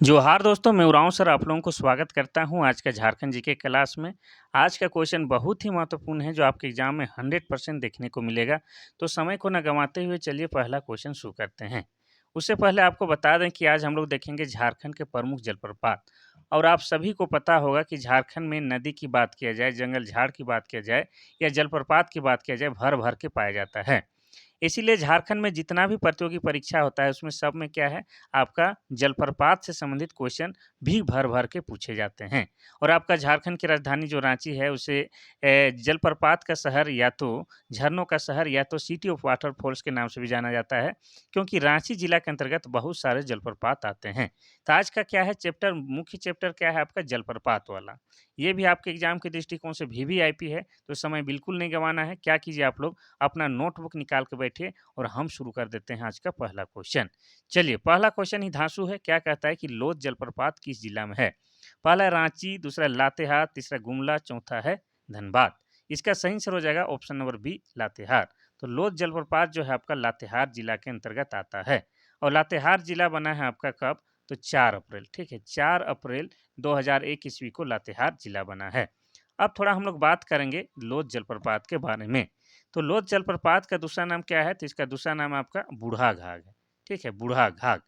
जोहार दोस्तों, मैं उरांव सर आप लोगों को स्वागत करता हूँ आज का झारखंड जीके क्लास में। आज का क्वेश्चन बहुत ही महत्वपूर्ण है जो आपके एग्जाम में 100% देखने को मिलेगा। तो समय को ना गंवाते हुए चलिए पहला क्वेश्चन शुरू करते हैं। उससे पहले आपको बता दें कि आज हम लोग देखेंगे झारखंड के प्रमुख जलप्रपात। और आप सभी को पता होगा कि झारखंड में नदी की बात किया जाए, जंगल झाड़ की बात किया जाए या जलप्रपात की बात किया जाए, भर-भर के पाया जाता है। इसीलिए झारखंड में जितना भी प्रतियोगी परीक्षा होता है उसमें सब में क्या है, आपका जलप्रपात से संबंधित क्वेश्चन भी भर-भर के पूछे जाते हैं। और आपका झारखंड की राजधानी जो रांची है उसे जलप्रपात का शहर या तो झरनों का शहर या तो सिटी ऑफ वाटरफॉल्स के नाम से भी जाना जाता है, क्योंकि रांची जिला के अंतर्गत बहुत सारे जलप्रपात आते हैं। तो आज का क्या है चैप्टर, मुख्य चैप्टर क्या है आपका जलप्रपात वाला। ये भी आपके एग्जाम के दृष्टिकोण से वीवीआईपी है, तो समय बिल्कुल नहीं गंवाना है। क्या कीजिए आप लोग अपना नोटबुक निकाल के बैठिए और हम शुरू कर देते हैं आज का पहला क्वेश्चन। चलिए पहला क्वेश्चन ही धांसू है, क्या कहता है कि लोध जलप्रपात किस जिला में है? पहला है रांची, दूसरा लातेहार, तीसरा गुमला, चौथा है धनबाद। इसका सही आंसर हो जाएगा ऑप्शन नंबर बी लातेहार। तो लोध जलप्रपात जो है आपका लातेहार जिला के अंतर्गत आता है। और लातेहार जिला बना है आपका कब? तो 4 अप्रैल, ठीक है, 4 अप्रैल 2001 ईस्वी को लातेहार जिला बना है। अब थोड़ा हम लोग बात करेंगे लोध जलप्रपात के बारे में। तो लोध जलप्रपात का दूसरा नाम क्या है? तो इसका दूसरा नाम आपका बूढ़ा घाघ है, ठीक है, बूढ़ा घाघ।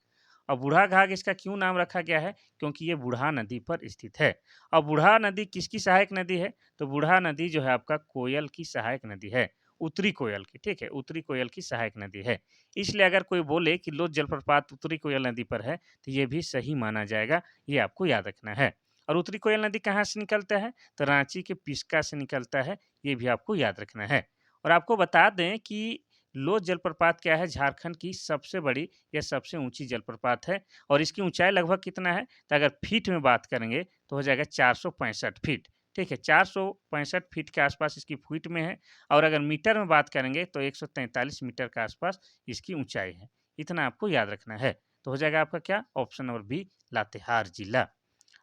और बूढ़ा घाघ इसका क्यों नाम रखा गया है? क्योंकि ये बूढ़ा नदी पर स्थित है। और बूढ़ा नदी किसकी सहायक नदी है? तो बूढ़ा नदी जो है आपका कोयल की सहायक नदी है, उत्तरी कोयल की, ठीक है, उत्तरी कोयल की सहायक नदी है। इसलिए अगर कोई बोले कि लोध जलप्रपात उत्तरी कोयल नदी पर है, तो ये भी सही माना जाएगा, ये आपको याद रखना है। और उत्तरी कोयल नदी कहाँ से निकलता है? तो रांची के पिस्का से निकलता है, ये भी आपको याद रखना है। और आपको बता दें कि लोध जलप्रपात क्या है, झारखंड की सबसे बड़ी या सबसे ऊंची जलप्रपात है। और इसकी ऊंचाई लगभग कितना है? तो अगर फीट में बात करेंगे तो हो जाएगा 465 फीट, ठीक है, 465 फीट के आसपास इसकी फीट में है। और अगर मीटर में बात करेंगे तो 143 मीटर के आसपास इसकी ऊंचाई है। इतना आपको याद रखना है। तो हो जाएगा आपका क्या? ऑप्शन नंबर बी लातेहार जिला।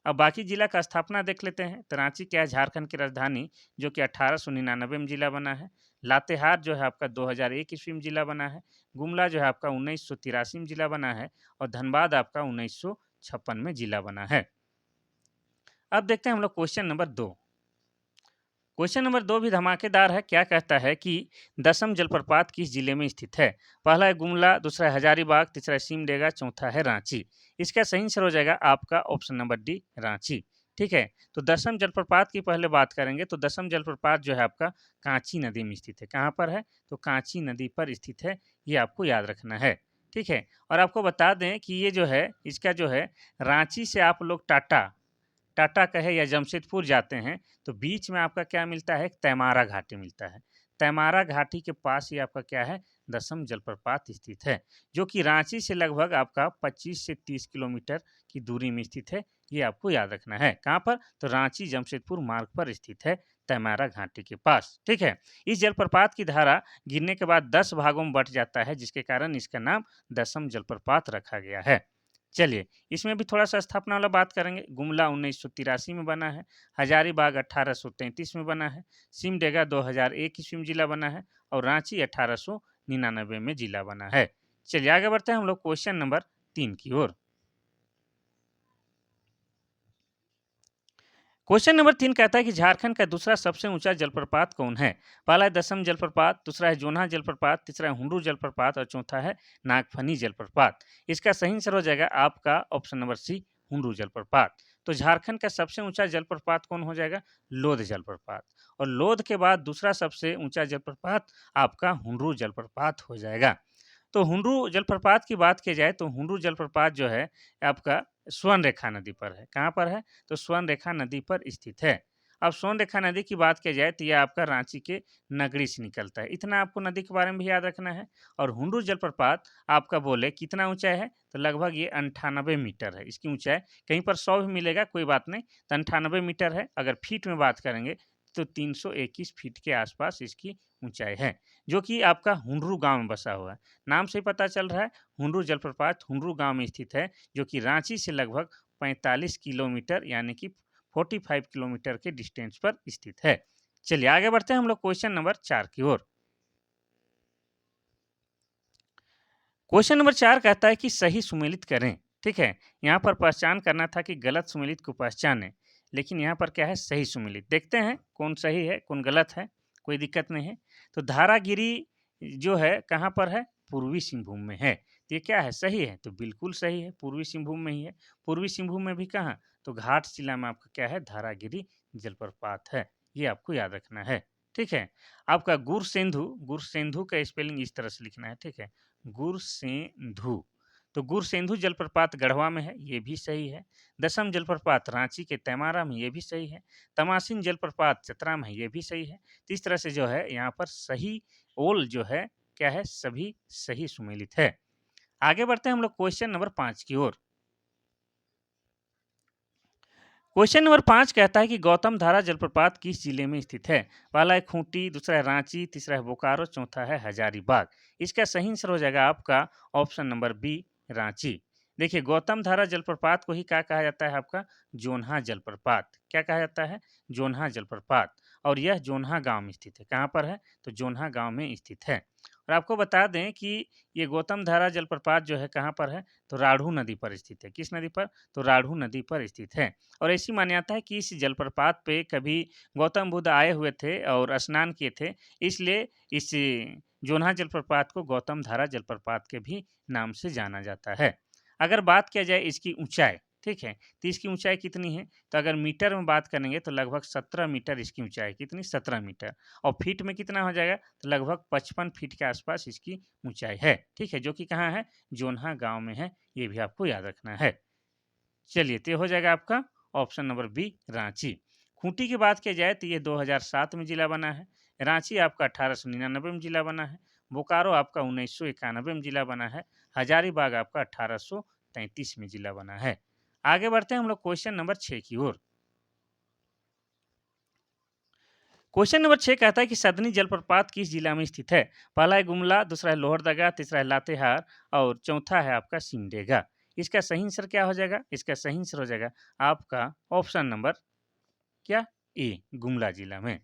अब बाकी जिला का स्थापना देख लेते हैं। तो रांची क्या है? झारखंड की राजधानी, जो कि 1899 में जिला बना है। लातेहार जो है आपका 2001 ईस्वी में जिला बना है। गुमला जो है आपका 1983 में जिला बना है। और धनबाद आपका 1956 में जिला बना है। अब देखते हैं हम लोग क्वेश्चन नंबर 2। क्वेश्चन नंबर 2 भी धमाकेदार है। क्या कहता है कि दसम जलप्रपात किस जिले में स्थित है? पहला है गुमला, दूसरा है हजारीबाग, तीसरा है सिमडेगा, चौथा है रांची। इसका सही आंसर हो जाएगा आपका ऑप्शन नंबर डी रांची। ठीक है, तो दसम जलप्रपात की पहले बात करेंगे। तो दसम जलप्रपात जो है आपका कांची नदी में स्थित है। कहाँ पर है? तो कांची नदी पर स्थित है, ये आपको याद रखना है। ठीक है, और आपको बता दें कि ये जो है इसका जो है रांची से आप लोग टाटा टाटा कहे या जमशेदपुर जाते हैं तो बीच में आपका क्या मिलता है? तैमारा घाटी मिलता है। तैमारा घाटी के पास ही आपका क्या है? दसम जलप्रपात स्थित है, जो कि रांची से लगभग आपका 25 से 30 किलोमीटर की दूरी में स्थित है। ये आपको याद रखना है। कहाँ पर? तो रांची जमशेदपुर मार्ग पर स्थित है, तैमारा घाटी के पास। ठीक है, इस जलप्रपात की धारा गिरने के बाद 10 भागों में बंट जाता है, जिसके कारण इसका नाम दसम जलप्रपात रखा गया है। चलिए, इसमें भी थोड़ा-सा स्थापना वाला बात करेंगे। गुमला 1983 में बना है, हजारीबाग 1833 में बना है, सिमडेगा 2001 ईस्वी में जिला बना है और रांची 1899 में जिला बना है। चलिए आगे बढ़ते हैं हम लोग क्वेश्चन नंबर 3 की ओर। क्वेश्चन नंबर 3 कहता है कि झारखंड का दूसरा सबसे ऊंचा जलप्रपात कौन है? पहला है दसम जलप्रपात, दूसरा है जोन्हा जलप्रपात, तीसरा है हुंडरू जलप्रपात और चौथा है नागफनी जलप्रपात। इसका सही आंसर हो जाएगा आपका ऑप्शन नंबर सी हुंडरू जलप्रपात। तो झारखंड का सबसे ऊंचा जलप्रपात कौन हो जाएगा? लोध जलप्रपात। और लोध के बाद दूसरा सबसे ऊंचा जलप्रपात आपका हुंडरू जलप्रपात हो जाएगा। तो हुंडरू जलप्रपात की बात की जाए तो हुंडरू जलप्रपात जो है आपका स्वर्ण रेखा नदी पर है। कहाँ पर है? तो स्वर्ण रेखा नदी पर स्थित है। अब स्वर्ण रेखा नदी की बात की जाए तो यह आपका रांची के नगरी से निकलता है। इतना आपको नदी के बारे में भी याद रखना है। और हुंडरू जलप्रपात आपका बोले कितना ऊंचाई है? तो लगभग ये 98 मीटर है इसकी ऊंचाई। कहीं पर 100 भी मिलेगा, कोई बात नहीं। तो 98 मीटर है। अगर फीट में बात करेंगे तो 321 फीट के आसपास इसकी ऊंचाई है, जो कि आपका हुंडरू गांव में बसा हुआ है। नाम से ही पता चल रहा है, हुंडरू जलप्रपात हुंडरू गांव में स्थित है, जो कि रांची से लगभग 45 किलोमीटर यानी कि 45 किलोमीटर के डिस्टेंस पर स्थित है। चलिए आगे बढ़ते हैं हम लोग क्वेश्चन नंबर 4 की ओर। क्वेश्चन नंबर 4 कहता है कि सही सुमेलित करें। ठीक है? यहाँ पर पहचान करना था कि गलत सुमेलित को पहचानें, लेकिन यहाँ पर क्या है सही सुमेलित। देखते हैं कौन सही है, कौन गलत है, कोई दिक्कत नहीं है। तो धारागिरी जो है कहाँ पर है? पूर्वी सिंहभूम में है। तो ये क्या है? सही है, तो बिल्कुल सही है, पूर्वी सिंहभूम में ही है। पूर्वी सिंहभूम में भी कहाँ? तो घाटशिला में आपका क्या है? धारागिरी जलप्रपात है। ये आपको याद रखना है, ठीक है? आपका गुरसेंधु का स्पेलिंग इस तरह से लिखना है, ठीक है? गुरसेंधु। तो गुरसेंधु जलप्रपात गढ़वा में है, ये भी सही है। दशम जलप्रपात रांची के तैमारा में, ये भी सही है। तमासिन जलप्रपात चतरा में है, ये भी सही है। तो इस तरह से जो है यहाँ पर सही ओल जो है क्या है? सभी सही सुमेलित है। आगे बढ़ते हैं हम लोग क्वेश्चन नंबर 5 की ओर। क्वेश्चन नंबर 5 कहता है कि गौतम धारा जलप्रपात किस जिले में स्थित है? पहला है खूंटी, दूसरा है रांची, तीसरा है बोकारो, चौथा है हजारीबाग। इसका सही आंसर हो जाएगा आपका ऑप्शन नंबर बी, रांची। देखिए गौतम धारा जलप्रपात को ही क्या कहा जाता है? आपका जोन्हा जलप्रपात। क्या कहा जाता है? जोन्हा जलप्रपात। और यह जोन्हा गांव में स्थित है। कहाँ पर है? तो जोन्हा गांव में स्थित है। और आपको बता दें कि ये गौतम धारा जलप्रपात जो है कहाँ पर है? तो राढ़ू नदी पर स्थित है। किस नदी पर? तो राढ़ू नदी पर स्थित है। और ऐसी मान्यता है कि इस जलप्रपात पे कभी गौतम बुद्ध आए हुए थे और स्नान किए थे, इसलिए इस जोन्हा जलप्रपात को गौतम धारा जलप्रपात के भी नाम से जाना जाता है। अगर बात किया जाए इसकी ऊंचाई, ठीक है, तो इसकी ऊंचाई कितनी है? तो अगर मीटर में बात करेंगे तो लगभग 17 मीटर इसकी ऊंचाई। कितनी? 17 मीटर। और फीट में कितना हो जाएगा? तो लगभग 55 फीट के आसपास इसकी ऊंचाई है, ठीक है, जो कि कहाँ है? जोन्हा गांव में है। ये भी आपको याद रखना है। चलिए, तो ये हो जाएगा आपका option number B, Ranchi. Khunti की बात की जाए तो ये 2007 में जिला बना है। रांची आपका 1899 में जिला बना है। बोकारो आपका 1991 में जिला बना है। हजारीबाग आपका 1833 में जिला बना है। आगे बढ़ते हैं हम लोग क्वेश्चन नंबर 6 की ओर। क्वेश्चन नंबर 6 कहता है कि सदनी जलप्रपात किस जिला में स्थित है? पहला है गुमला, दूसरा है लोहरदगा, तीसरा है लातेहार और चौथा है आपका सिमडेगा। इसका सही आंसर क्या हो जाएगा? इसका सही आंसर हो जाएगा आपका ऑप्शन नंबर क्या? ए, गुमला जिला में।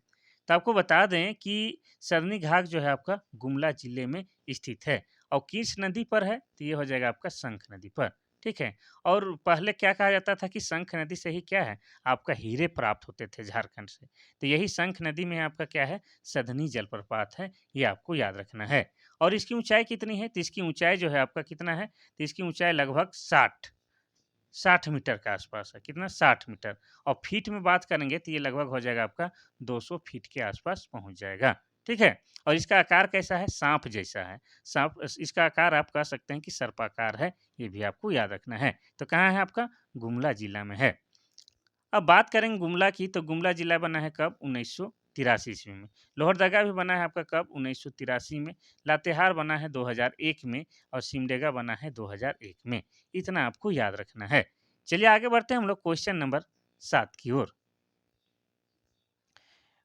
तो आपको बता दें कि सरनी घाट जो है आपका गुमला जिले में स्थित है। और किस नदी पर है? तो ये हो जाएगा आपका शंख नदी पर, ठीक है। और पहले क्या कहा जाता था कि शंख नदी से ही क्या है? आपका हीरे प्राप्त होते थे झारखंड से। तो यही शंख नदी में आपका क्या है? सधनी जलप्रपात है। ये आपको याद रखना है। और इसकी ऊंचाई कितनी है? तो इसकी ऊंचाई जो है आपका कितना है? तो इसकी ऊंचाई लगभग 60 मीटर के आसपास है। कितना? 60 मीटर। और फीट में बात करेंगे तो ये लगभग हो जाएगा आपका 200 फीट के आसपास पहुंच जाएगा, ठीक है। और इसका आकार कैसा है? सांप जैसा है। सांप, इसका आकार आप कह सकते हैं कि सर्पाकार है। ये भी आपको याद रखना है। तो कहाँ है आपका? गुमला जिला में है। अब बात करेंगे गुमला की, तो गुमला जिला बना है कब? 1983 ईस्वी में। लोहरदगा भी बना है आपका कब? 1983 में। लातेहार बना है 2001 में। और सिमडेगा बना है 2001 में। इतना आपको याद रखना है। चलिए आगे बढ़ते हैं हम लोग क्वेश्चन नंबर 7 की ओर।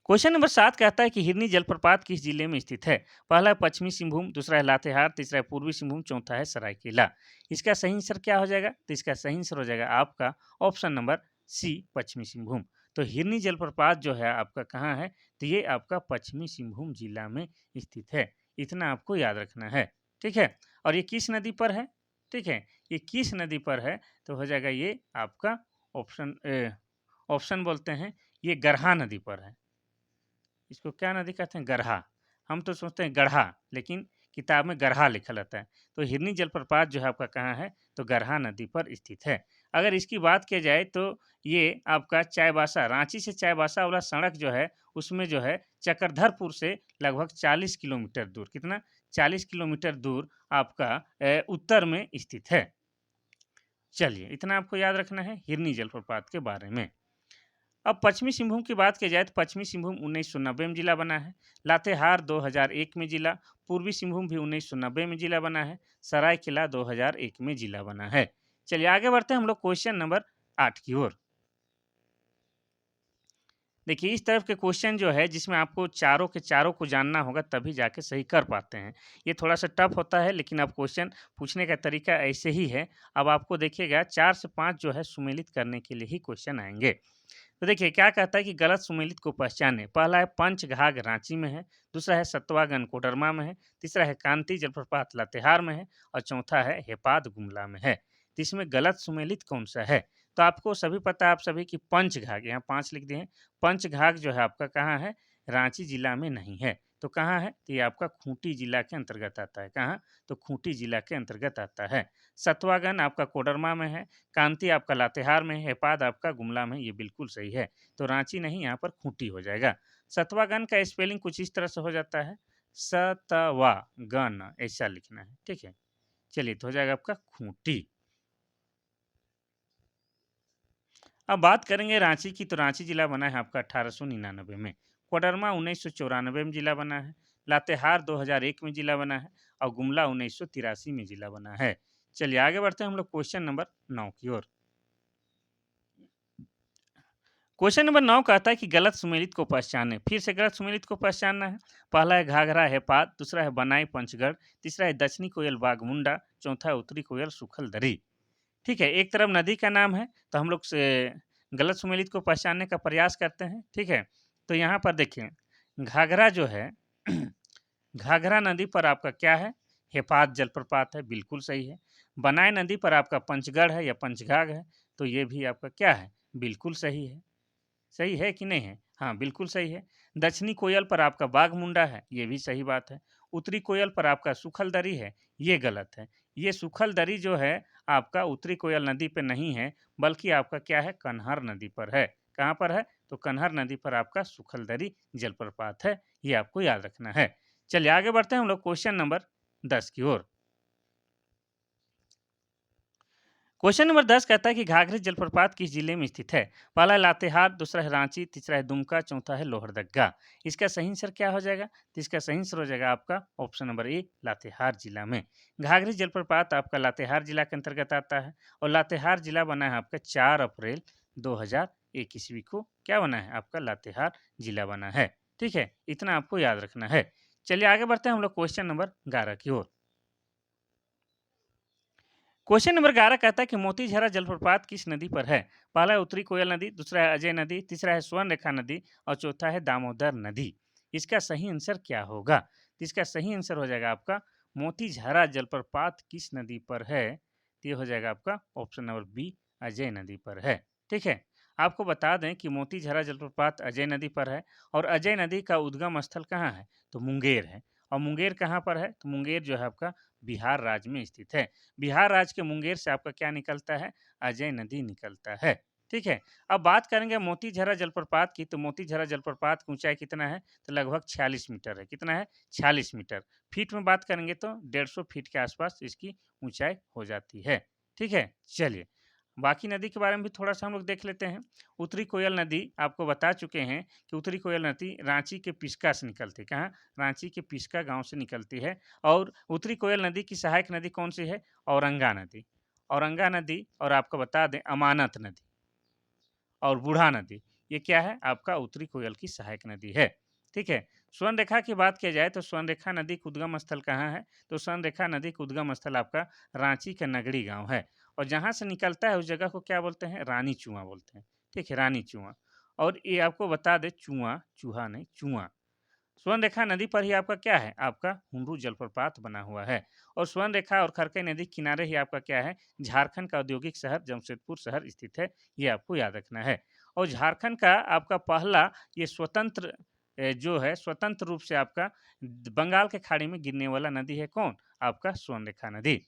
क्वेश्चन नंबर 7 कहता है कि हिरनी जलप्रपात किस जिले में स्थित है? पहला है पश्चिमी सिंहभूम, दूसरा है लातेहार, तीसरा है पूर्वी सिंहभूम, चौथा है सरायकेला। इसका सही आंसर क्या हो जाएगा? तो इसका सही आंसर हो जाएगा आपका ऑप्शन नंबर सी, पश्चिमी सिंहभूम। तो हिरनी जलप्रपात जो है आपका कहाँ है? तो ये आपका पश्चिमी सिंहभूम जिला में स्थित है। इतना आपको याद रखना है, ठीक है। और ये किस नदी पर है? ठीक है, ये किस नदी पर है? तो हो जाएगा ये आपका ऑप्शन ऑप्शन बोलते हैं, ये गरहा नदी पर है। इसको क्या नदी कहते हैं? गरहा। हम तो सोचते हैं गढ़ा, लेकिन किताब में गरहा लिखा रहता है। तो हिरनी जलप्रपात जो है आपका कहाँ है? तो गरहा नदी पर स्थित है। अगर इसकी बात की जाए तो ये आपका चाईबासा, रांची से चाईबासा वाला सड़क जो है, उसमें जो है चक्रधरपुर से लगभग 40 किलोमीटर दूर, कितना? 40 किलोमीटर दूर आपका उत्तर में स्थित है। चलिए, इतना आपको याद रखना है हिरनी जलप्रपात के बारे में। अब पश्चिमी सिंहभूम की बात की जाए तो पश्चिमी सिंहभूम 1990 में जिला बना है। लातेहार 2001 में जिला। पूर्वी सिंहभूम भी 1990 में जिला बना है। सरायकेला 2001 में जिला बना है। चलिए आगे बढ़ते हैं हम लोग क्वेश्चन नंबर 8 की ओर। देखिए इस तरफ के क्वेश्चन जो है जिसमें आपको चारों के चारों को जानना होगा तभी जाके सही कर पाते हैं। ये थोड़ा सा टफ होता है, लेकिन अब क्वेश्चन पूछने का तरीका ऐसे ही है। अब आपको देखिएगा 4 से 5 जो है सुमेलित करने के लिए ही क्वेश्चन आएंगे। तो देखिए क्या कहता है कि गलत सुमेलित को पहचाने। पहला है पंचघाघ रांची में है, दूसरा है सतवागन कोडरमा में है, तीसरा है कांती जलप्रपात लातेहार में है और चौथा है हेपाद गुमला में है। तो इसमें गलत सुमेलित कौन-सा है? तो आपको सभी पता है आप सभी कि पंचघाघ, यहाँ 5 लिख दिए हैं। पंचघाघ जो है आपका कहाँ है? रांची जिला में नहीं है। तो कहाँ है? तो ये आपका खूंटी जिला के अंतर्गत आता है। कहाँ? तो खूंटी जिला के अंतर्गत आता है। सतवागन आपका कोडरमा में है, कांती आपका लातेहार में है, हेपाद आपका गुमला में है, ये बिल्कुल सही है। तो रांची नहीं, यहाँ पर खूंटी हो जाएगा। सतवागन का स्पेलिंग कुछ इस तरह से हो जाता है, सतवागन ऐसा लिखना है, ठीक है? चलिए तो हो जाएगा आपका खूंटी। अब बात करेंगे रांची की, तो रांची जिला बना है आपका 1899 में, कोडरमा 1994 में जिला बना है, लातेहार 2001 में जिला बना है और गुमला 1983 में जिला बना है। चलिए आगे बढ़ते हैं हम लोग क्वेश्चन नंबर 9 की ओर। क्वेश्चन नंबर 9 कहता है कि गलत सुमेलित को पहचानें। फिर से गलत सुमेलित को पहचानना है। पहला है घाघरा हेपात, दूसरा है बनाई पंचगढ़, तीसरा है दक्षिणी कोयल बाघमुंडा, चौथा है उत्तरी कोयल सुखलदरी। ठीक है, एक तरफ नदी का नाम है, तो हम लोग से गलत सुमेलित को पहचानने का प्रयास करते हैं, ठीक है? तो यहाँ पर देखिए, घाघरा जो है घाघरा नदी पर आपका क्या है? हेपात जलप्रपात है, बिल्कुल सही है। बनाय नदी पर आपका पंचगढ़ है या पंचघाघ है, तो ये भी आपका क्या है? बिल्कुल सही है। सही है कि नहीं है? हाँ, बिल्कुल सही है। दक्षिणी कोयल पर आपका बाघमुंडा है, ये भी सही बात है। उत्तरी कोयल पर आपका सुखलदरी है, ये गलत है। ये सुखलदरी जो है आपका उत्तरी कोयल नदी पे नहीं है, बल्कि आपका क्या है? कन्हार नदी पर है। कहाँ पर है? तो कन्हार नदी पर आपका सुखलदरी जलप्रपात है, ये आपको याद रखना है। चलिए आगे बढ़ते हैं हम लोग क्वेश्चन नंबर 10 की ओर। क्वेश्चन नंबर 10 कहता है कि घाघरी जलप्रपात किस जिले में स्थित है? पहला है लातेहार, दूसरा है रांची, तीसरा है दुमका, चौथा है लोहरदगा। इसका सही आंसर क्या हो जाएगा? तो इसका सही आंसर हो जाएगा आपका ऑप्शन नंबर ए, लातेहार जिला में। घाघरी जलप्रपात आपका लातेहार जिला के अंतर्गत आता है और लातेहार जिला बना है आपका 4 अप्रैल 2001 ईस्वी को। क्या बना है? आपका लातेहार जिला बना है। ठीक है, इतना आपको याद रखना है। चलिए आगे बढ़ते हैं हम लोग क्वेश्चन नंबर 11 की ओर। क्वेश्चन नंबर 11 कहता है कि मोतीझरा जलप्रपात किस नदी पर है? पहला है उत्तरी कोयल नदी, दूसरा है अजय नदी, तीसरा है स्वर्णरेखा नदी और चौथा है दामोदर नदी। इसका सही आंसर क्या होगा? तो इसका सही आंसर हो जाएगा आपका मोतीझरा जलप्रपात किस नदी पर है? तो ये हो जाएगा आपका ऑप्शन नंबर बी, अजय नदी पर है। ठीक है, आपको बता दें कि मोतीझरा जलप्रपात अजय नदी पर है और अजय नदी का उद्गम स्थल कहाँ है? तो मुंगेर है। और मुंगेर कहाँ पर है? तो मुंगेर जो है आपका बिहार राज्य में स्थित है। बिहार राज्य के मुंगेर से आपका क्या निकलता है? अजय नदी निकलता है। ठीक है, अब बात करेंगे मोतीझरा जलप्रपात की, तो मोतीझरा जलप्रपात की ऊंचाई कितना है? तो लगभग 46 मीटर है। कितना है? 46 मीटर। फीट में बात करेंगे तो 150 फीट के आसपास इसकी ऊंचाई हो जाती है। ठीक है, चलिए बाकी नदी के बारे में भी थोड़ा सा हम लोग देख लेते हैं। उत्तरी कोयल नदी आपको बता चुके हैं कि उत्तरी कोयल नदी रांची के पिस्का से निकलती है। कहाँ? रांची के पिस्का गांव से निकलती है। और उत्तरी कोयल नदी की सहायक नदी कौन सी है? औरंगा नदी। औरंगा नदी और आपको बता दें अमानत नदी और बूढ़ा नदी, ये क्या है? आपका उत्तरी कोयल की सहायक नदी है। ठीक है, स्वर्ण रेखा की बात किया जाए तो स्वर्ण रेखा नदी का उद्गम स्थल कहाँ है? तो स्वर्ण रेखा नदी का उद्गम स्थल आपका रांची का नगड़ी गांव है और जहाँ से निकलता है उस जगह को क्या बोलते हैं? रानी चुआ बोलते हैं। ठीक है, रानी चुआ। और ये आपको बता दें चुआ, चूहा नहीं, चुआ। स्वर्णरेखा नदी पर ही आपका क्या है? आपका हुंडरू जलप्रपात बना हुआ है और स्वर्णरेखा और खरकई नदी के किनारे ही आपका क्या है? झारखंड का औद्योगिक शहर जमशेदपुर शहर स्थित है, ये आपको याद रखना है। और झारखंड का आपका पहला ये स्वतंत्र जो है स्वतंत्र रूप से आपका बंगाल के खाड़ी में गिरने वाला नदी है कौन? आपका स्वर्णरेखा नदी।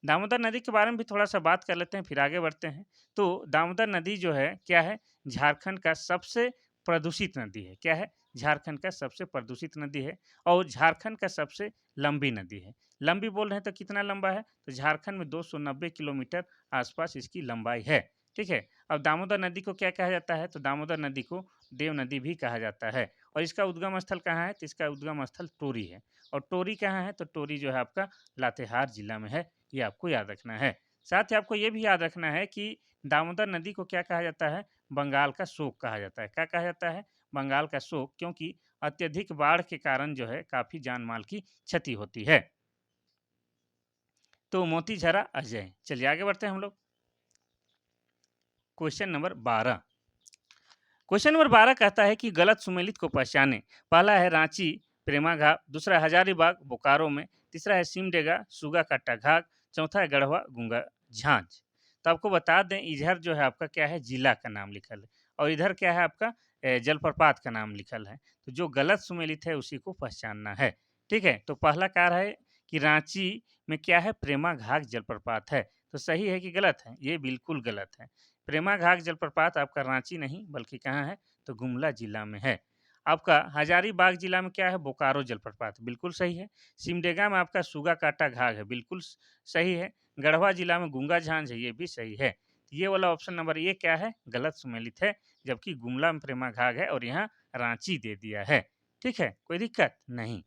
दामोदर नदी के बारे में भी थोड़ा-सा बात कर लेते हैं, फिर आगे बढ़ते हैं। तो दामोदर नदी जो है, क्या है? झारखंड का सबसे प्रदूषित नदी है। क्या है? झारखंड का सबसे प्रदूषित नदी है और झारखंड का सबसे लंबी नदी है। लंबी बोल रहे हैं तो कितना लंबा है? तो झारखंड में 290 किलोमीटर आसपास इसकी लंबाई है। ठीक है? अब दामोदर नदी को क्या कहा जाता है? तो दामोदर नदी को देव नदी भी कहा जाता है और इसका उद्गम स्थल कहाँ है? तो इसका उद्गम स्थल टोरी है और टोरी कहाँ है? तो टोरी जो है आपका लातेहार जिला में है। ये आपको याद रखना है। साथ ही आपको ये भी याद रखना है कि दामोदर नदी को क्या कहा जाता है? बंगाल का शोक कहा जाता है। क्या कहा जाता है? बंगाल का शोक, क्योंकि अत्यधिक बाढ़ के कारण जो है काफ़ी जान-माल की क्षति होती है। तो मोतीझरा अजय। चलिए आगे बढ़ते हैं हम लोग। Question number 12। क्वेश्चन नंबर 12 कहता है कि गलत सुमेलित को पहचानें। पहला है रांची प्रेमाघाट, दूसरा है हजारीबाग बोकारो में, तीसरा है सिमडेगा सुगाकाटा घाट, चौथा है गढ़वा झांझ। तो आपको बता दें इधर जो है आपका क्या है जिला का नाम लिखल है और इधर क्या है आपका जलप्रपात का नाम लिखल है। तो जो गलत सुमेलित है उसी को पहचानना है। ठीक है? तो पहला कार्य है कि रांची में क्या है प्रेमा घाट जलप्रपात है। तो सही है कि गलत है? ये बिल्कुल गलत है। प्रेमा घाट जलप्रपात आपका रांची नहीं बल्कि कहाँ है? तो गुमला जिला में है। आपका हजारीबाग जिला में क्या है? बोकारो जलप्रपात, बिल्कुल सही है। सिमडेगा में आपका सुगा काटा घाघ है, बिल्कुल सही है। गढ़वा जिला में गूंगा झांझ है, ये भी सही है। ये वाला ऑप्शन नंबर ये क्या है? गलत सुमेलित है, जबकि गुमला में प्रेमा घाघ है और यहाँ रांची दे दिया है। ठीक है? कोई दिक्कत नहीं।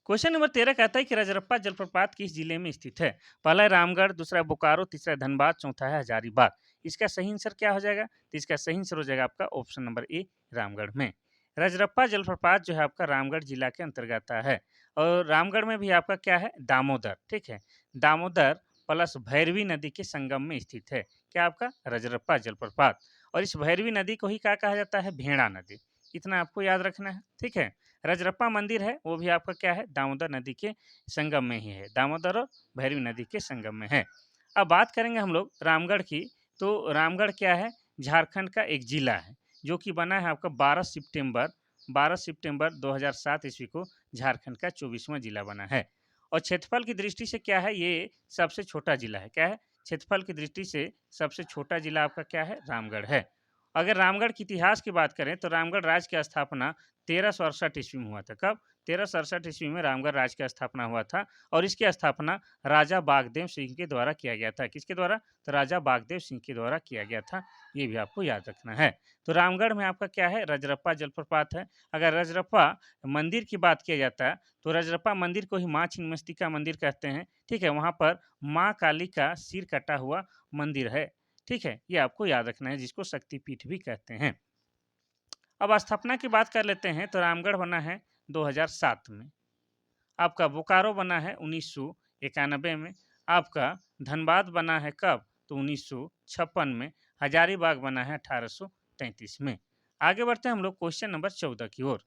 क्वेश्चन नंबर 13 कहता है कि रजरप्पा जलप्रपात किस जिले में स्थित है? पहला है रामगढ़, दूसरा है बोकारो, तीसरा है धनबाद, चौथा है हजारीबाग। इसका सही आंसर क्या हो जाएगा? तो इसका सही आंसर हो जाएगा आपका ऑप्शन नंबर ए रामगढ़ में। रजरप्पा जलप्रपात जो है आपका रामगढ़ जिला के अंतर्गत आता है और रामगढ़ में भी आपका क्या है दामोदर। ठीक है, दामोदर प्लस भैरवी नदी के संगम में स्थित है क्या आपका रजरप्पा जलप्रपात। और इस भैरवी नदी को ही क्या कहा जाता है? भेड़ा नदी। इतना आपको याद रखना है। ठीक है, रजरप्पा मंदिर है वो भी आपका क्या है दामोदर नदी के संगम में ही है, दामोदर और भैरवी नदी के संगम में है। अब बात करेंगे हम लोग रामगढ़ की। तो रामगढ़ क्या है? झारखंड का एक जिला है जो कि बना है आपका 12 सितंबर 2007 ईस्वी को झारखंड का 24वां जिला बना है। और क्षेत्रफल की दृष्टि से क्या है? ये सबसे छोटा जिला है। क्या है? क्षेत्रफल की दृष्टि से सबसे छोटा जिला आपका क्या है? रामगढ़ है। अगर रामगढ़ के इतिहास की बात करें तो रामगढ़ राज्य की स्थापना 1368 ईस्वी में हुआ था। कब? 1368 ईस्वी में रामगढ़ राज्य की स्थापना हुआ था और इसकी स्थापना राजा बागदेव सिंह के द्वारा किया गया था। किसके द्वारा? तो राजा बागदेव सिंह के द्वारा किया गया था। ये भी आपको याद रखना है। तो रामगढ़ में आपका क्या है? रजरप्पा जलप्रपात है। अगर रजरप्पा मंदिर की बात किया जाता है तो रजरप्पा मंदिर को ही माँ छिन्नमस्तिका मंदिर कहते हैं। ठीक है, वहाँ पर माँ काली का सिर कटा हुआ मंदिर है। ठीक है, ये आपको याद रखना है जिसको शक्तिपीठ भी कहते हैं। अब स्थापना की बात कर लेते हैं तो रामगढ़ बना है 2007 में। आपका बोकारो बना है 1991 में। आपका धनबाद बना है कब? तो 1956 में। हजारीबाग बना है 1833 में। आगे बढ़ते हैं हम लोग क्वेश्चन नंबर 14 की ओर।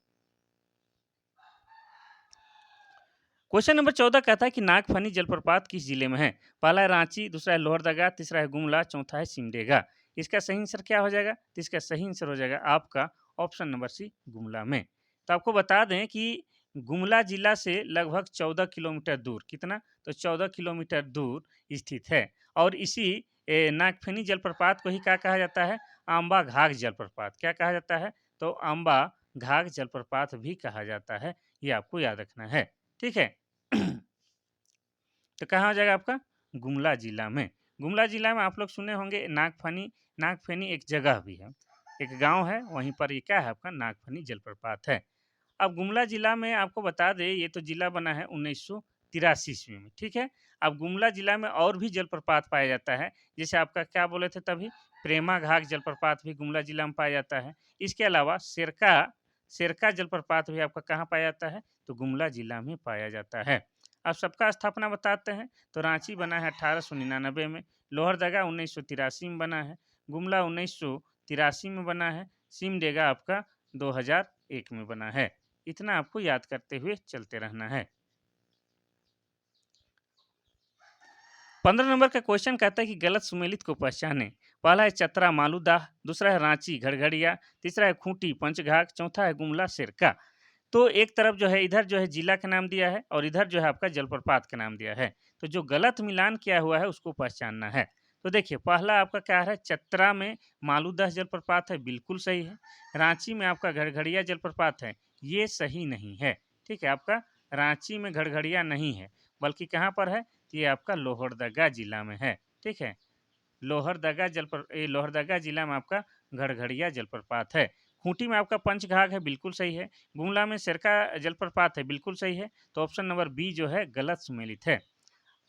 क्वेश्चन नंबर 14 कहता है कि नागफनी जलप्रपात किस जिले में है? पहला है रांची, दूसरा है लोहरदगा, तीसरा है गुमला, चौथा है सिमडेगा। इसका सही आंसर क्या हो जाएगा? तो इसका सही आंसर हो जाएगा आपका ऑप्शन नंबर सी गुमला में। तो आपको बता दें कि गुमला जिला से लगभग 14 किलोमीटर दूर, कितना? तो 14 किलोमीटर दूर स्थित है और इसी नागफनी जलप्रपात को ही क्या कहा जाता है? आंबा घाघ जलप्रपात। क्या कहा जाता है? तो आंबा घाघ जलप्रपात भी कहा जाता है। ये आपको याद रखना है। ठीक है। तो कहाँ हो जाएगा आपका? गुमला जिला में। गुमला जिला में आप लोग सुने होंगे नागफनी। नागफनी एक जगह भी है, एक गांव है, वहीं पर ये क्या है आपका नागफनी जलप्रपात है। अब गुमला जिला में आपको बता दें ये तो जिला बना है 1983 ईस्वी में। ठीक है। अब गुमला जिला में और भी जलप्रपात पाया जाता है, जैसे आपका क्या बोले थे तभी, प्रेमा घाट जलप्रपात भी गुमला जिला में पाया जाता है। इसके अलावा सिरका सिरका जलप्रपात भी आपका कहाँ पाया जाता है? तो गुमला जिला में पाया जाता है। अब सबका स्थापना बताते हैं तो रांची बना है 1899 में, लोहरदगा 1983 में बना है, गुमला 1983 में बना है, सिमडेगा आपका 2001 में बना है। इतना आपको याद करते हुए चलते रहना है। 15 नंबर का क्वेश्चन कहता है कि गलत सुमेलित को पहचाने। पहला है चतरा मालूदाह, दूसरा है रांची घड़घड़िया, तीसरा है खूंटी पंचघाट, चौथा है गुमला सिरका। तो एक तरफ जो है इधर जो है जिला का नाम दिया है और इधर जो है आपका जलप्रपात का नाम दिया है। तो जो गलत मिलान किया हुआ है उसको पहचानना है। तो देखिए पहला आपका क्या है? चतरा में मालूदाह जलप्रपात है, बिल्कुल सही है। रांची में आपका घड़घड़िया जलप्रपात है, ये सही नहीं है। ठीक है, आपका रांची में घड़घड़िया नहीं है, बल्कि कहाँ पर है? ये आपका लोहरदगा जिला में है। ठीक है, लोहरदगा जिला में आपका घड़घड़िया जलप्रपात है। खूंटी में आपका पंचघाघ है, बिल्कुल सही है। गुमला में सिरका जलप्रपात है, बिल्कुल सही है। तो ऑप्शन नंबर बी जो है गलत सुमेलित है।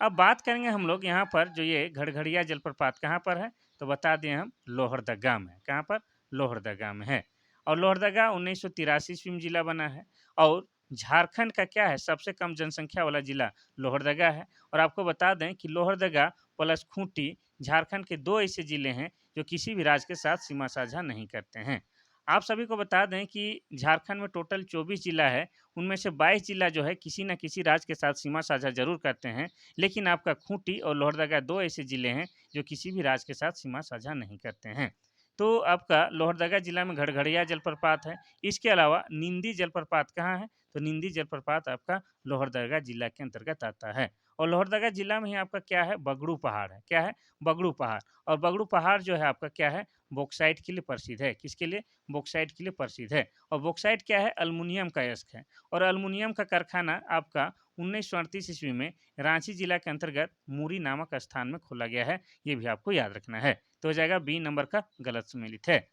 अब बात करेंगे हम लोग यहाँ पर जो ये घड़घड़िया जलप्रपात कहाँ पर है? तो बता दें हम लोहरदगा में। कहाँ पर? लोहरदगा में है। और लोहरदगा 1983 ईस्वी में जिला बना है और झारखंड का क्या है सबसे कम जनसंख्या वाला जिला? लोहरदगा है। और आपको बता दें कि लोहरदगा प्लस खूंटी झारखंड के दो ऐसे जिले हैं जो किसी भी राज्य के साथ सीमा साझा नहीं करते हैं। आप सभी को बता दें कि झारखंड में टोटल 24 जिला है, उनमें से 22 जिला जो है किसी न किसी राज्य के साथ सीमा साझा ज़रूर करते हैं, लेकिन आपका खूंटी और लोहरदगा 2 ऐसे जिले हैं जो किसी भी राज्य के साथ सीमा साझा नहीं करते हैं। तो आपका लोहरदगा जिला में घड़घड़िया जलप्रपात है, इसके अलावा निंदी जलप्रपात कहाँ है? तो निंदी जलप्रपात आपका लोहरदगा जिला के अंतर्गत आता है और लोहरदगा जिला में ही आपका क्या है? बगड़ू पहाड़ है। क्या है? बगड़ू पहाड़ और बगड़ू पहाड़ जो है आपका क्या है? बॉक्साइट के लिए प्रसिद्ध है। किसके लिए? बॉक्साइट के लिए प्रसिद्ध है और बॉक्साइट क्या है? एल्युमिनियम का अयस्क है और एल्युमिनियम का कारखाना आपका 1938 ईस्वी में रांची जिला के अंतर्गत मूरी नामक स्थान में खोला गया है। ये भी आपको याद रखना है। तो हो जाएगा बी नंबर का गलत सम्मिलित है।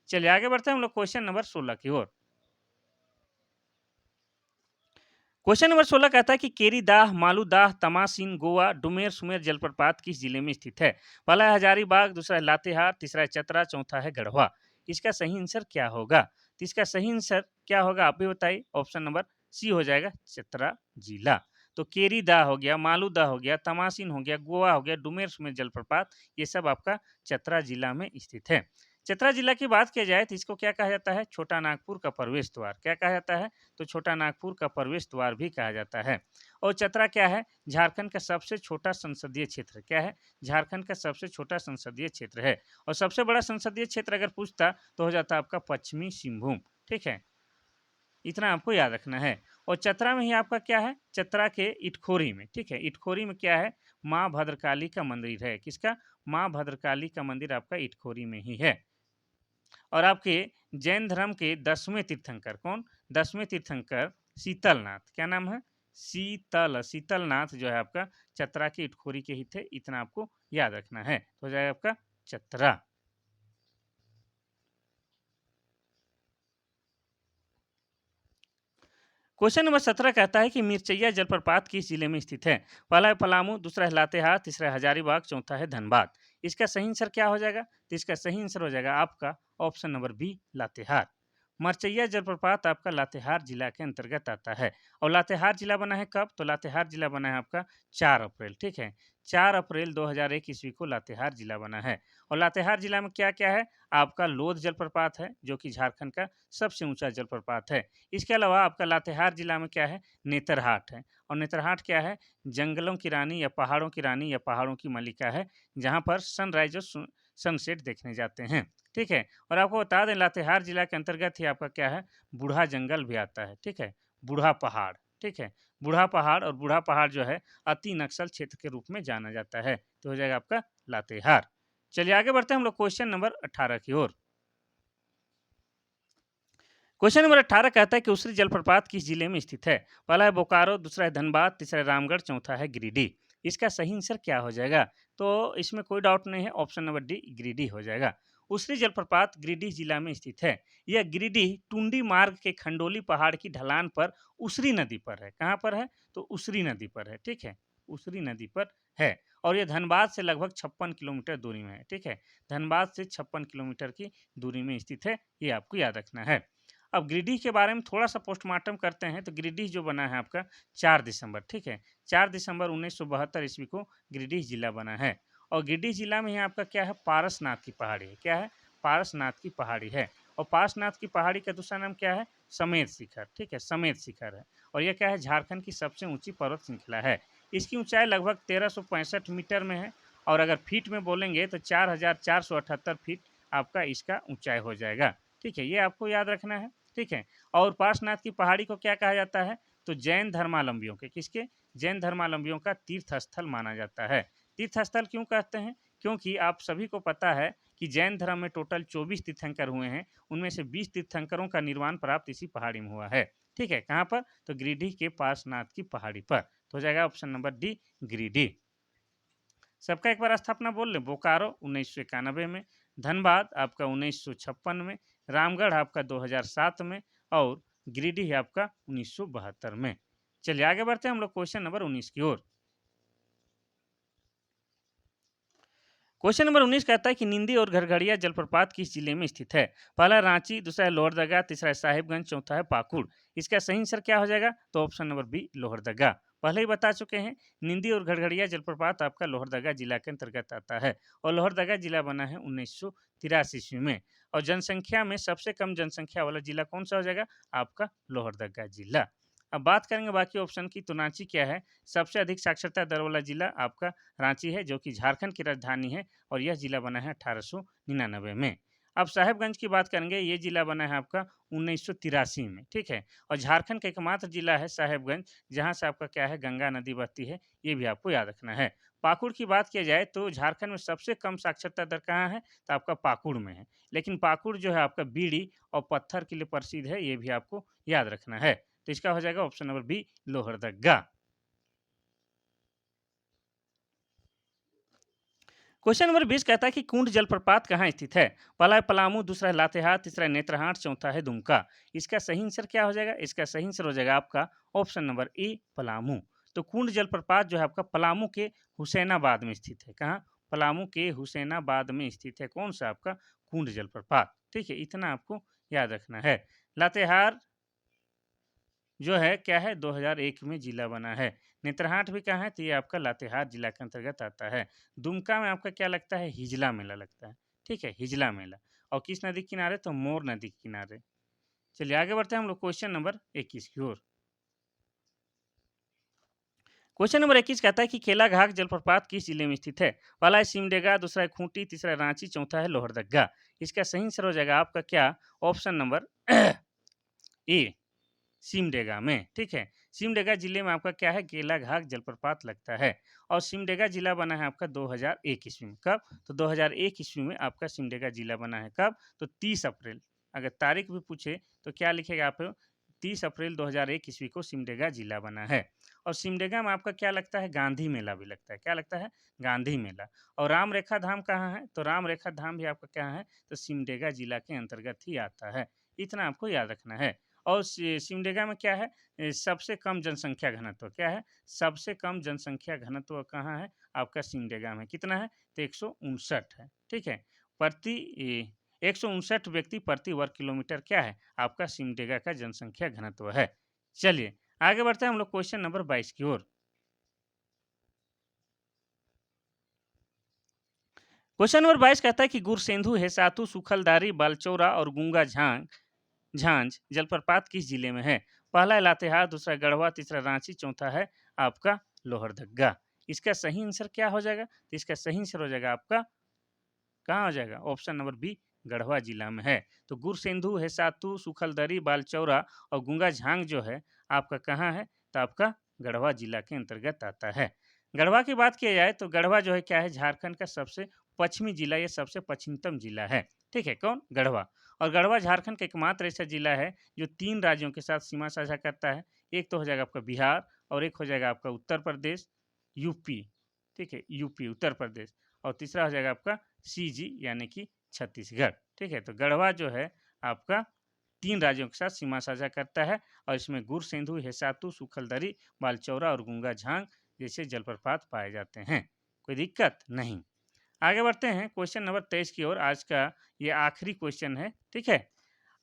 चलिए आगे बढ़ते हैं हम लोग क्वेश्चन नंबर 16 की ओर। क्वेश्चन नंबर 16 कहता है कि केरीदाह, मालूदाह, तमासीन, गोवा, डुमेर सुमेर जलप्रपात किस जिले में स्थित है? पहला है हजारीबाग, दूसरा है लातेहार, तीसरा है चतरा, चौथा है गढ़वा। इसका सही आंसर क्या होगा? तो इसका सही आंसर क्या होगा आप भी बताइए। ऑप्शन नंबर सी हो जाएगा चतरा जिला। तो केरीदाह हो गया, मालूदाह हो गया, तमासीन हो गया, गोवा हो गया, डुमेर सुमेर जलप्रपात, ये सब आपका चतरा जिला में स्थित है। चतरा जिला की बात की जाए तो इसको क्या कहा जाता है? छोटा नागपुर का प्रवेश द्वार। क्या कहा जाता है? तो छोटा नागपुर का प्रवेश द्वार भी कहा जाता है। और चतरा क्या है? झारखंड का सबसे छोटा संसदीय क्षेत्र। क्या है? झारखंड का सबसे छोटा संसदीय क्षेत्र है और सबसे बड़ा संसदीय क्षेत्र अगर पूछता तो हो जाता आपका पश्चिमी सिंहभूम। ठीक है, इतना आपको याद रखना है। और चतरा में ही आपका क्या है? चतरा के इटखोरी में, ठीक है, इटखोरी में क्या है? माँ भद्रकाली का मंदिर है। किसका? माँ भद्रकाली का मंदिर आपका इटखोरी में ही है। और आपके जैन धर्म के 10वें तीर्थंकर कौन? 10वें तीर्थंकर शीतलनाथ। क्या नाम है? शीतलनाथ जो है आपका चतरा के इटखोरी के ही थे। इतना आपको याद रखना है। तो हो जाएगा आपका चतरा। क्वेश्चन नंबर 17 कहता है कि मिर्चैया जलप्रपात किस जिले में स्थित है? पहला है पलामू, दूसरा है लातेहार, तीसरा है हजारीबाग, चौथा है धनबाद। इसका सही आंसर क्या हो जाएगा? तो इसका सही आंसर हो जाएगा आपका ऑप्शन नंबर बी लातेहार। मरचैया जलप्रपात आपका लातेहार जिला के अंतर्गत आता है और लातेहार जिला बना है कब? तो लातेहार जिला बना है आपका 4 अप्रैल। ठीक है, 4 अप्रैल 2001 ईस्वी को लातेहार जिला बना है और लातेहार जिला में क्या क्या है? आपका लोध जलप्रपात है जो कि झारखंड का सबसे ऊंचा जलप्रपात है। इसके अलावा आपका लातेहार जिला में क्या है? नेतरहाट है और नेतरहाट क्या है? जंगलों की रानी या पहाड़ों की मलिका है, जहाँ पर सनराइज और सनसेट देखने जाते हैं। ठीक है, और आपको बता दें लातेहार जिला के अंतर्गत ही आपका क्या है? बूढ़ा जंगल भी आता है। ठीक है, बूढ़ा पहाड़। ठीक है, बूढ़ा पहाड़ और बूढ़ा पहाड़ जो है अति नक्सल क्षेत्र के रूप में जाना जाता है। तो हो जाएगा आपका लातेहार। चलिए आगे बढ़ते हैं हम लोग क्वेश्चन नंबर 18 की ओर। क्वेश्चन नंबर 18 कहता है कि उसरी जलप्रपात किस जिले में स्थित है? पहला है बोकारो, दूसरा है धनबाद, तीसरा है रामगढ़, चौथा है गिरिडीह। इसका सही आंसर क्या हो जाएगा? तो इसमें कोई डाउट नहीं है, ऑप्शन नंबर डी गिरिडीह हो जाएगा। उसरी जलप्रपात गिरिडीह जिला में स्थित है। यह गिरिडीह टुंडी मार्ग के खंडोली पहाड़ की ढलान पर उसरी नदी पर है। कहाँ पर है? तो उसरी नदी पर है। ठीक है, उसरी नदी पर है और यह धनबाद से लगभग 56 किलोमीटर दूरी में है। ठीक है, धनबाद से 56 किलोमीटर की दूरी में स्थित है, ये आपको याद रखना है। अब गिरिडीह के बारे में थोड़ा सा पोस्टमार्टम करते हैं तो गिरिडीह जो बना है आपका 4 दिसंबर। ठीक है, 4 दिसंबर 1972 ईस्वी को गिरिडीह जिला बना है और गिरिडीह जिला में ही आपका क्या है? पारसनाथ की पहाड़ी है। क्या है? पारसनाथ की पहाड़ी है और पारसनाथ की पहाड़ी का दूसरा नाम क्या है? समेत शिखर। ठीक है, समेत शिखर है और यह क्या है? झारखंड की सबसे ऊंची पर्वत श्रृंखला है। इसकी ऊंचाई लगभग 1365 मीटर में है और अगर फीट में बोलेंगे तो 4478 फीट आपका इसका ऊंचाई हो जाएगा। ठीक है, ये आपको याद रखना है। ठीक है, और पार्श्वनाथ की पहाड़ी को क्या कहा जाता है? तो जैन धर्मावलंबियों के, किसके? जैन धर्मावलंबियों का तीर्थ स्थल माना जाता है। तीर्थ स्थल क्यों कहते हैं? क्योंकि आप सभी को पता है कि जैन धर्म में टोटल 24 तीर्थंकर हुए हैं, उनमें से 20 तीर्थंकरों का निर्वाण प्राप्त इसी पहाड़ी में हुआ है। ठीक है, कहाँ पर? तो गिरिडीह के पार्श्वनाथ की पहाड़ी पर। तो हो जाएगा ऑप्शन नंबर डी गिरिडीह। सबका एक बार स्थापना बोल लें। बोकारो 1991 में, धनबाद आपका 1956 में, रामगढ़ आपका 2007 में और गिरिडीह आपका 1972 में। चलिए आगे बढ़ते हैं हम लोग क्वेश्चन नंबर 19 की ओर। क्वेश्चन नंबर 19 कहता है कि निंदी और घरघड़िया जलप्रपात किस जिले में स्थित है? पहला है रांची, दूसरा है लोहरदगा, तीसरा है साहिबगंज, चौथा है पाकुड़। इसका सही आंसर क्या हो जाएगा? तो ऑप्शन नंबर बी लोहरदगा। पहले ही बता चुके हैं। निंदी और गड़गड़िया जलप्रपात आपका लोहरदगा जिला के अंतर्गत आता है और लोहरदगा जिला बना है 1983 ईस्वी में। और जनसंख्या में सबसे कम जनसंख्या वाला जिला कौन सा हो जाएगा? आपका लोहरदगा जिला। अब बात करेंगे बाकी ऑप्शन की, तो रांची क्या है? सबसे अधिक साक्षरता दर वाला जिला आपका रांची है, जो कि झारखंड की राजधानी है और यह जिला बना है 1899 में। अब साहेबगंज की बात करेंगे, ये जिला बना है आपका 1983 में, ठीक है। और झारखंड का एकमात्र जिला है साहेबगंज, जहाँ से आपका क्या है, गंगा नदी बहती है, ये भी आपको याद रखना है। पाकुड़ की बात किया जाए तो झारखंड में सबसे कम साक्षरता दर कहाँ है? तो आपका पाकुड़ में है। लेकिन पाकुड़ जो है आपका बीड़ी और पत्थर के लिए प्रसिद्ध है, ये भी आपको याद रखना है। तो इसका हो जाएगा option number B, Lohardaga. Question number 20 कहता है कि कुंड जलप्रपात कहाँ स्थित है? पहला है पलामू, दूसरा है लातेहार, तीसरा है नेत्रहाट, चौथा है दुमका। इसका सही आंसर क्या हो जाएगा? इसका सही आंसर हो जाएगा आपका ऑप्शन नंबर ए, पलामू। तो कुंड जलप्रपात जो है आपका पलामू के हुसैनाबाद में स्थित है। कहाँ? पलामू के हुसैनाबाद में स्थित है। कौन सा? आपका कुंड जलप्रपात। ठीक है, इतना आपको याद रखना है। लातेहार जो है क्या है, 2001 में जिला बना है। नेत्रहाट भी कहाँ है? तो ये आपका लातेहार जिला के अंतर्गत आता है। दुमका में आपका क्या लगता है? हिजला मेला लगता है। ठीक है, हिजला मेला। और किस नदी के किनारे? तो मोर नदी के किनारे। चलिए आगे बढ़ते हैं हम लोग क्वेश्चन नंबर 21 की ओर। क्वेश्चन नंबर 21 कहता है कि केलाघाट जलप्रपात किस जिले में स्थित है? पहला है सिमडेगा, दूसरा है खूंटी, तीसरा है रांची, चौथा है लोहरदगा। इसका सही आंसर हो जाएगा आपका क्या? ऑप्शन नंबर ए, सिमडेगा में। ठीक है, सिमडेगा जिले में आपका क्या है, केलाघाट जलप्रपात लगता है। और सिमडेगा जिला बना है आपका 2001 ईस्वी में। कब? तो 2001 ईस्वी में आपका सिमडेगा जिला बना है। कब? तो 30 अप्रैल। अगर तारीख भी पूछे तो क्या लिखेगा आप? 30 अप्रैल 2001 ईस्वी को सिमडेगा जिला बना है। और सिमडेगा में आपका क्या लगता है? गांधी मेला भी लगता है। क्या लगता है? गांधी मेला। और राम रेखा धाम कहाँ है? तो राम रेखा धाम भी आपका क्या है? तो सिमडेगा जिला के अंतर्गत ही आता है। इतना आपको याद रखना है। और सिमडेगा में क्या है? सबसे कम जनसंख्या घनत्व क्या है? सबसे कम जनसंख्या घनत्व कहाँ है? आपका सिमडेगा में। कितना है? तो 159 है। ठीक है, प्रति 159 व्यक्ति प्रति वर्ग किलोमीटर क्या है? आपका सिमडेगा का जनसंख्या घनत्व है। चलिए आगे बढ़ते हैं हम लोग क्वेश्चन नंबर 22 की ओर। क्वेश्चन नंबर 22 कहता है कि गुरसेंधु, हेसातु, सुखलदारी, बालचौरा और गूंगा झांग झांझ जलप्रपात किस जिले में है? पहला है लातेहार, दूसरा गढ़वा, तीसरा रांची, चौथा है आपका लोहरदगा। इसका सही आंसर क्या हो जाएगा? तो इसका सही आंसर हो जाएगा आपका, कहाँ हो जाएगा? ऑप्शन नंबर बी, गढ़वा जिला में है। तो गुरसेंधु, हेसातु, सुखलदरी, बालचौरा और गूंगा झांग जो है आपका कहाँ है? तो आपका गढ़वा जिला के अंतर्गत आता है। गढ़वा की बात की जाए तो गढ़वा जो है क्या है, झारखंड का सबसे पश्चिमी जिला या सबसे पश्चिमतम जिला है। ठीक है, कौन? गढ़वा। और गढ़वा झारखंड का एकमात्र ऐसा जिला है जो 3 राज्यों के साथ सीमा साझा करता है। एक तो हो जाएगा आपका बिहार, और एक हो जाएगा आपका उत्तर प्रदेश, यूपी। ठीक है, यूपी उत्तर प्रदेश। और तीसरा हो जाएगा आपका सीजी यानी कि छत्तीसगढ़। ठीक है, तो गढ़वा जो है आपका 3 राज्यों के साथ सीमा साझा करता है और इसमें गुरसेंधु, हेसातु, सुखलदरी, बालचौरा और गूंगा झांग जैसे जलप्रपात पाए जाते हैं। कोई दिक्कत नहीं। आगे बढ़ते हैं क्वेश्चन नंबर 23 की ओर। आज का ये आखिरी क्वेश्चन है। ठीक है,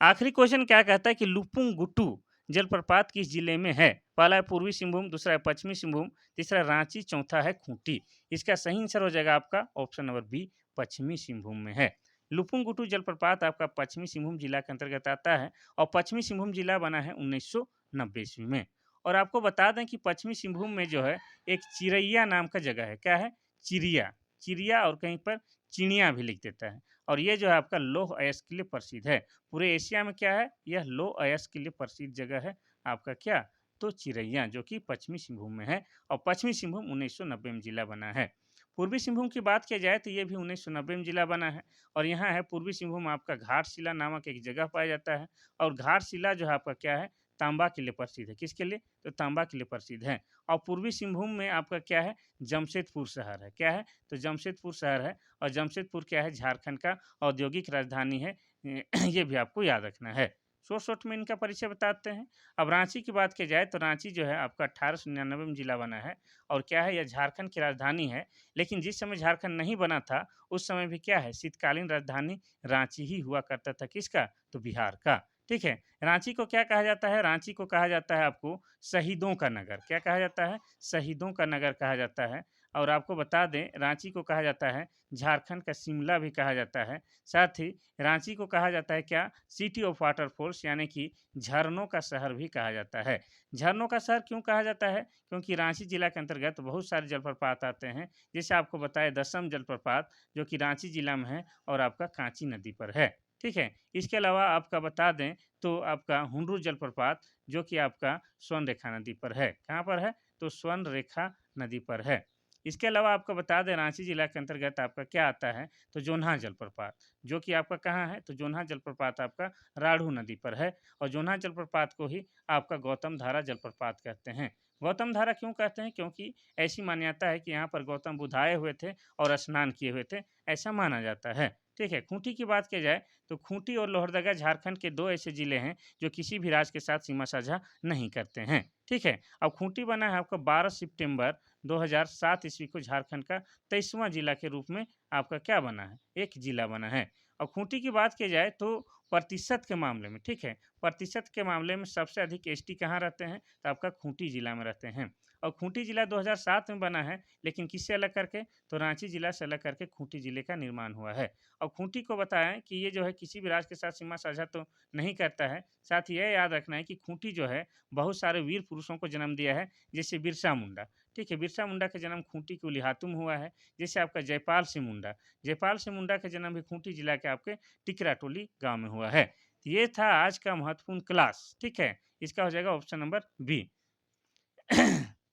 आखिरी क्वेश्चन क्या कहता है कि लुपुंग गुटू जलप्रपात किस जिले में है? पहला है पूर्वी सिंहभूम, दूसरा है पश्चिमी सिंहभूम, तीसरा रांची, चौथा है खूंटी। इसका सही आंसर हो जाएगा आपका ऑप्शन नंबर बी, पश्चिमी सिंहभूम में है। लुपुंग गुटू जलप्रपात आपका पश्चिमी सिंहभूम जिला के अंतर्गत आता है और पश्चिमी सिंहभूम जिला बना है 1990 ईस्वी में। और आपको बता दें कि पश्चिमी सिंहभूम में जो है एक चिरैया नाम का जगह है। क्या है? चिड़िया। चिड़िया और कहीं पर चिड़िया भी लिख देता है। और ये जो है आपका लौह अयस्क के लिए प्रसिद्ध है। पूरे एशिया में क्या है? यह लौह अयस्क के लिए प्रसिद्ध जगह है आपका क्या? तो चिरैया, जो कि पश्चिमी सिंहभूम में है। और पश्चिमी सिंहभूम 1990 में जिला बना है। पूर्वी सिंहभूम की बात किया जाए तो ये भी 1990 में जिला बना है। और यहाँ है पूर्वी सिंहभूम आपका घाटशिला नामक एक जगह पाया जाता है। और घाटशिला जो है आपका क्या है? तांबा के लिए प्रसिद्ध है। किसके लिए? तो तांबा के लिए प्रसिद्ध है। और पूर्वी सिंहभूम में आपका क्या है? जमशेदपुर शहर है। क्या है? तो जमशेदपुर शहर है। और जमशेदपुर क्या है? झारखंड का औद्योगिक राजधानी है। ये भी आपको याद रखना है। शॉर्ट शॉर्ट में इनका परिचय बताते हैं। अब रांची की बात की जाए तो रांची जो है आपका 1899 में जिला बना है। और क्या है? यह झारखंड की राजधानी है। लेकिन जिस समय झारखंड नहीं बना था उस समय भी क्या है? शीतकालीन राजधानी रांची ही हुआ करता था। किसका? तो बिहार का। ठीक है? रांची को क्या कहा जाता है? रांची को कहा जाता है आपको शहीदों का नगर। क्या कहा जाता है? शहीदों का नगर कहा जाता है। और आपको बता दें रांची को कहा जाता है झारखंड का शिमला भी कहा जाता है। साथ ही रांची को कहा जाता है क्या? सिटी ऑफ वाटरफॉल्स यानी कि झरनों का शहर भी कहा जाता है। झरनों का शहर क्यों कहा जाता है? क्योंकि रांची जिला के अंतर्गत बहुत सारे जलप्रपात आते हैं। जैसे आपको बताया दसम जलप्रपात जो कि रांची जिला में है और आपका कांची नदी पर है। ठीक है? इसके अलावा आपका बता दें तो आपका हुंडरू जलप्रपात जो कि आपका स्वर्ण रेखा नदी पर है। कहाँ पर है? तो स्वर्ण रेखा नदी पर है। इसके अलावा आपको बता दें रांची जिला के अंतर्गत आपका क्या आता है? तो जोन्हा जलप्रपात जो कि आपका कहाँ है? तो जोन्हा जलप्रपात आपका राढ़ू नदी पर है और जोन्हा जलप्रपात को ही आपका गौतम धारा जलप्रपात कहते हैं। गौतम धारा क्यों कहते हैं? क्योंकि ऐसी मान्यता है कि यहाँ पर गौतम बुद्ध आए हुए थे और स्नान किए हुए थे, ऐसा माना जाता है। ठीक है? खूंटी की बात की जाए तो खूंटी और लोहरदगा झारखंड के 2 ऐसे जिले हैं जो किसी भी राज्य के साथ सीमा साझा नहीं करते हैं। ठीक है? अब खूंटी बना है आपका 12 सितंबर 2007 ईस्वी को झारखंड का 23वां जिला के रूप में आपका क्या बना है? एक जिला बना है। और खूंटी की बात की जाए तो प्रतिशत के मामले में, ठीक है? प्रतिशत के मामले में सबसे अधिक एसटी कहाँ रहते हैं? तो आपका खूंटी जिला में रहते हैं। और खूंटी जिला 2007 में बना है, लेकिन किससे अलग करके? तो रांची जिला से अलग करके खूंटी जिले का निर्माण हुआ है। और खूंटी को बताएं कि ये जो है किसी भी राज्य के साथ सीमा साझा तो नहीं करता है। साथ ही यह याद रखना है कि खूंटी जो है बहुत सारे वीर पुरुषों को जन्म दिया है, जैसे बिरसा मुंडा। ठीक है? बिरसा मुंडा का जन्म खूंटी के उलिहातू में हुआ है। जैसे आपका जयपाल सिंह मुंडा, जयपाल सिंह मुंडा का जन्म भी खूंटी जिला के आपके टिकरा टोली गाँव में हुआ है। तो ये था आज का महत्वपूर्ण क्लास, ठीक है? इसका हो जाएगा ऑप्शन नंबर बी।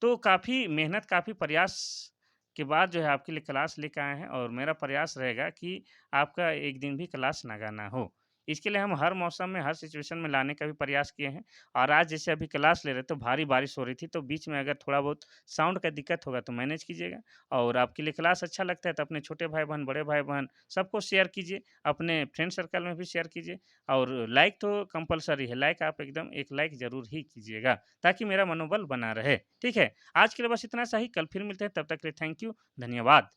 तो काफ़ी मेहनत, काफ़ी प्रयास के बाद जो है आपके लिए क्लास लेके आए हैं और मेरा प्रयास रहेगा कि आपका एक दिन भी क्लास ना ना हो। इसके लिए हम हर मौसम में, हर सिचुएशन में लाने का भी प्रयास किए हैं और आज जैसे अभी क्लास ले रहे तो भारी बारिश हो रही थी, तो बीच में अगर थोड़ा बहुत साउंड का दिक्कत होगा तो मैनेज कीजिएगा। और आपके लिए क्लास अच्छा लगता है तो अपने छोटे भाई-बहन, बड़े भाई-बहन सबको शेयर कीजिए, अपने फ्रेंड सर्कल में भी शेयर कीजिए और लाइक तो कंपल्सरी है, लाइक आप एकदम एक लाइक ज़रूर ही कीजिएगा ताकि मेरा मनोबल बना रहे। ठीक है? आज के लिए बस इतना सा ही, कल फिर मिलते हैं, तब तक के लिए थैंक यू, धन्यवाद।